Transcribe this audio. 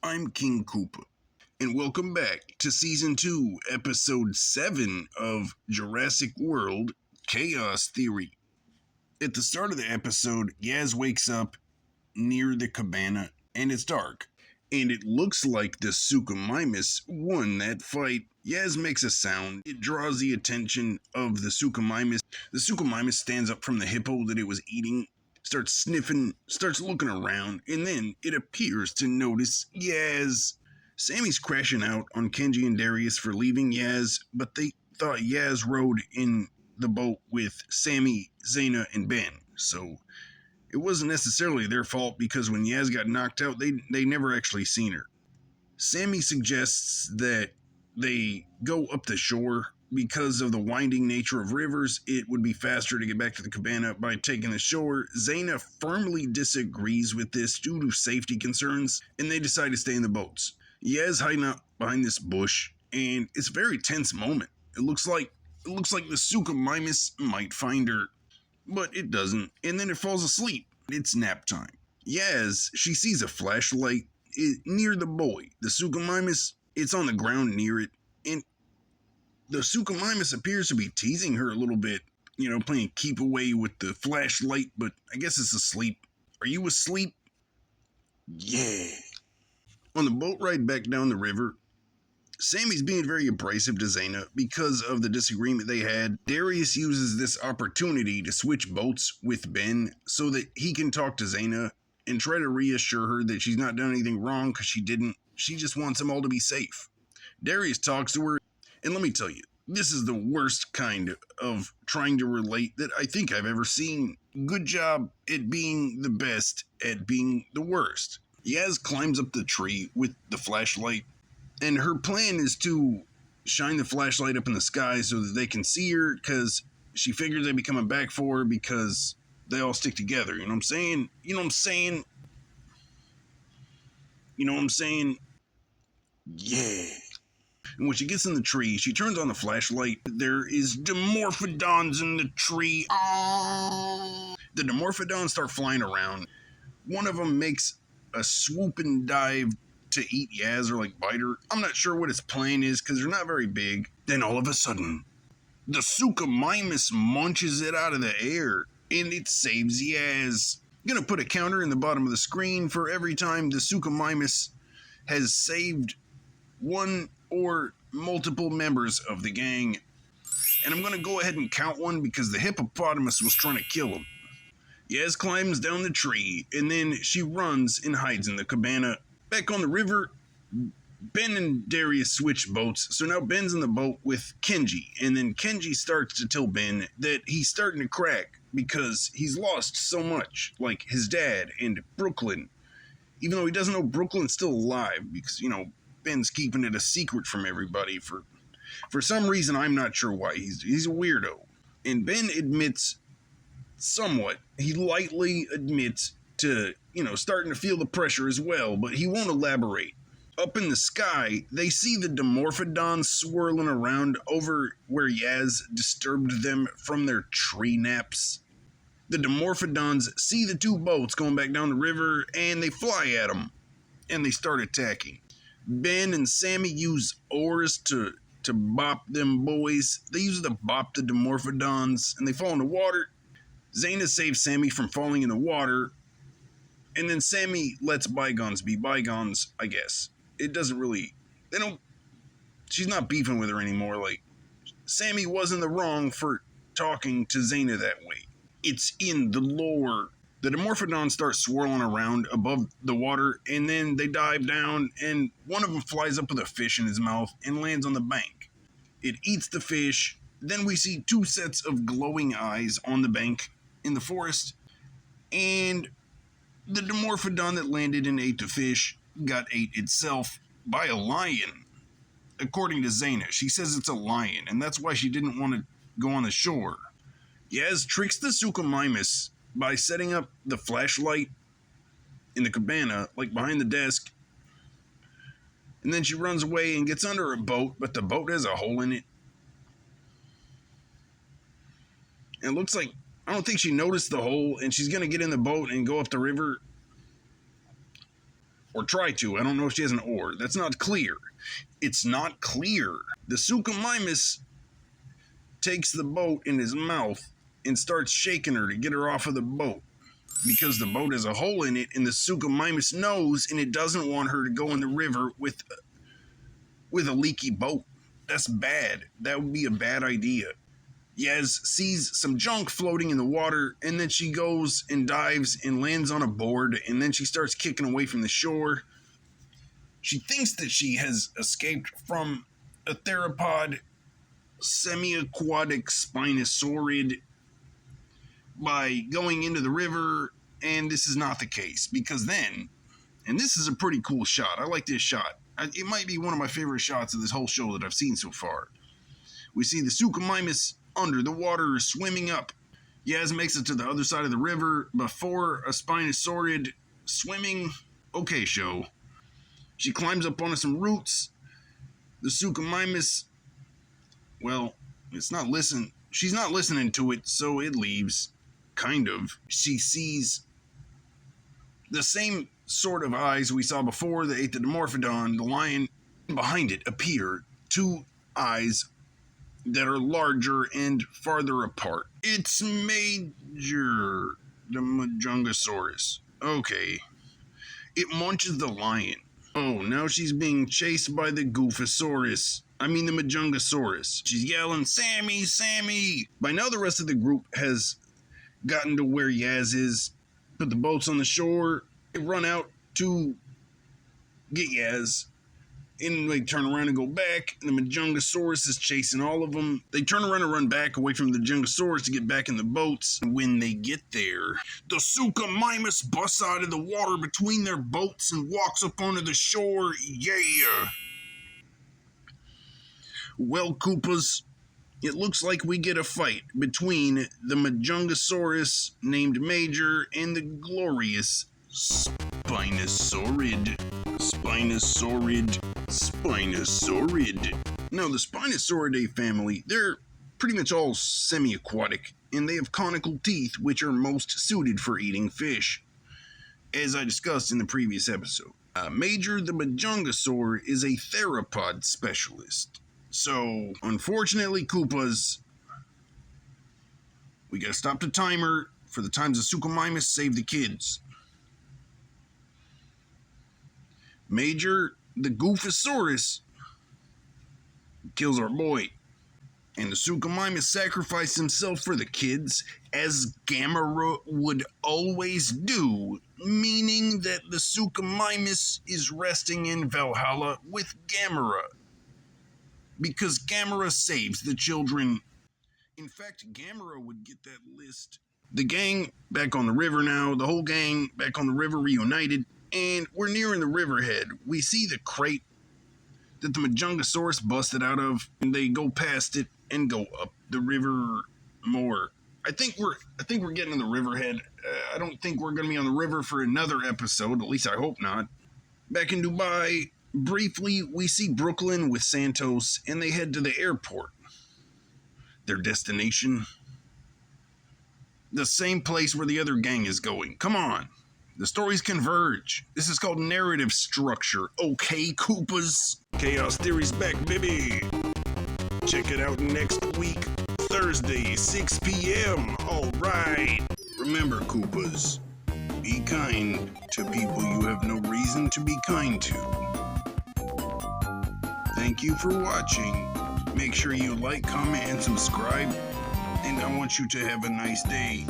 I'm King Koopa, and welcome back to Season 2, Episode 7 of Jurassic World Chaos Theory. At the start of the episode, Yaz wakes up near the cabana, and it's dark. And it looks like the Suchomimus won that fight. Yaz makes a sound. It draws the attention of the Suchomimus. The Suchomimus stands up from the hippo that it was eating, starts sniffing, starts looking around, and then it appears to notice Yaz. Sammy's crashing out on Kenji and Darius for leaving Yaz, but they thought Yaz rode in the boat with Sammy, Zaina, and Ben. So it wasn't necessarily their fault because when Yaz got knocked out, they never actually seen her. Sammy suggests that they go up the shore because of the winding nature of rivers. It would be faster to get back to the cabana by taking the shore. Zaina firmly disagrees with this due to safety concerns, and they decide to stay in the boats. Yaz hiding out behind this bush, and it's a very tense moment. It looks like the Suchomimus might find her, but it doesn't, and then it falls asleep. It's nap time. Yaz, she sees a flashlight near the boy. The Suchomimus, it's on the ground near it, and the Suchomimus appears to be teasing her a little bit, playing keep away with the flashlight, but I guess it's asleep. Are you asleep? Yeah. On the boat ride back down the river, Sammy's being very abrasive to Zaina because of the disagreement they had. Darius uses this opportunity to switch boats with Ben so that he can talk to Zaina and try to reassure her that she's not done anything wrong because she didn't. She just wants them all to be safe. Darius talks to her, and let me tell you, this is the worst kind of trying to relate that I think I've ever seen. Good job at being the best at being the worst. Yaz climbs up the tree with the flashlight, and her plan is to shine the flashlight up in the sky so that they can see her, because she figures they'd be coming back for her because they all stick together. You know what I'm saying? You know what I'm saying? You know what I'm saying? Yeah. And when she gets in the tree, she turns on the flashlight. There is Dimorphodons in the tree. The Dimorphodons start flying around. One of them makes a swoop and dive to eat Yaz or bite her. I'm not sure what its plan is because they're not very big. Then all of a sudden, the Suchomimus munches it out of the air and it saves Yaz. I'm gonna put a counter in the bottom of the screen for every time the Suchomimus has saved one or multiple members of the gang. And I'm gonna go ahead and count one because the hippopotamus was trying to kill him. Yaz climbs down the tree, and then she runs and hides in the cabana. Back on the river, Ben and Darius switch boats, so now Ben's in the boat with Kenji, and then Kenji starts to tell Ben that he's starting to crack because he's lost so much, like his dad and Brooklyn, even though he doesn't know Brooklyn's still alive because, Ben's keeping it a secret from everybody for some reason. I'm not sure why. He's a weirdo. And Ben admits somewhat. He lightly admits to, starting to feel the pressure as well, but he won't elaborate. Up in the sky, they see the Dimorphodons swirling around over where Yaz disturbed them from their tree naps. The Dimorphodons see the two boats going back down the river, and they fly at them, and they start attacking. Ben and Sammy use oars to bop them boys. They use it to bop the Dimorphodons, and they fall in the water. Zaina saves Sammy from falling in the water, and then Sammy lets bygones be bygones, I guess. It doesn't really... She's not beefing with her anymore. Sammy wasn't the wrong for talking to Zaina that way. It's in the lore. The Dimorphodons start swirling around above the water, and then they dive down, and one of them flies up with a fish in his mouth and lands on the bank. It eats the fish. Then we see two sets of glowing eyes on the bank in the forest, and the Dimorphodon that landed and ate the fish got ate itself by a lion. According to Zaina, she says it's a lion, and that's why she didn't want to go on the shore. Yaz tricks the Suchomimus by setting up the flashlight in the cabana, behind the desk, and then she runs away and gets under a boat, but the boat has a hole in it. And it looks like, I don't think she noticed the hole, and she's going to get in the boat and go up the river. Or try to. I don't know if she has an or. That's not clear. It's not clear. The Suchomimus takes the boat in his mouth and starts shaking her to get her off of the boat. Because the boat has a hole in it and the Suchomimus knows and it doesn't want her to go in the river with a leaky boat. That's bad. That would be a bad idea. Yaz sees some junk floating in the water, and then she goes and dives and lands on a board, and then she starts kicking away from the shore. She thinks that she has escaped from a theropod semi-aquatic spinosaurid by going into the river, and this is not the case, because then, and this is a pretty cool shot. I like this shot. It might be one of my favorite shots of this whole show that I've seen so far. We see the Suchomimus under the water swimming up. Yaz makes it to the other side of the river before a spinosaurid swimming. Okay, show. She climbs up onto some roots. The Suchomimus, well, she's not listening to it, so it leaves. Kind of. She sees the same sort of eyes we saw before that ate the Dimorphodon, the lion. Behind it appear two eyes that are larger and farther apart. It's Major, the Majungasaurus. Okay. It munches the lion. Oh, now she's being chased by the the Majungasaurus. She's yelling, Sammy, Sammy! By now the rest of the group has gotten to where Yaz is. Put the boats on the shore. They run out to get Yaz. And they turn around and go back. And the Majungasaurus is chasing all of them. They turn around and run back away from the Majungasaurus to get back in the boats. When they get there, the Suchomimus busts out of the water between their boats and walks up onto the shore. Yeah! Well, Koopas, it looks like we get a fight between the Majungasaurus named Major and the glorious Spinosaurid. Now, the Spinosauridae family, they're pretty much all semi-aquatic, and they have conical teeth which are most suited for eating fish, as I discussed in the previous episode. Major the Majungasaur is a theropod specialist. So, unfortunately, Koopas, we gotta stop the timer for the times the Suchomimus save the kids. Major, the Goofosaurus, kills our boy. And the Suchomimus sacrificed himself for the kids, as Gamera would always do, meaning that the Suchomimus is resting in Valhalla with Gamera. Because Gamera saves the children. In fact, Gamera would get that list. The gang back on the river now, the whole gang back on the river reunited, and we're nearing the riverhead. We see the crate that the Majungasaurus busted out of, and they go past it and go up the river more. I think we're getting to the riverhead. I don't think we're going to be on the river for another episode, at least I hope not. Back in Dubai, briefly, we see Brooklyn with Santos, and they head to the airport. Their destination? The same place where the other gang is going. Come on. The stories converge. This is called narrative structure. Okay, Koopas? Chaos Theory's back, baby. Check it out next week, Thursday, 6 p.m. All right. Remember, Koopas, be kind to people you have no reason to be kind to. Thank you for watching. Make sure you like, comment, and subscribe. And I want you to have a nice day.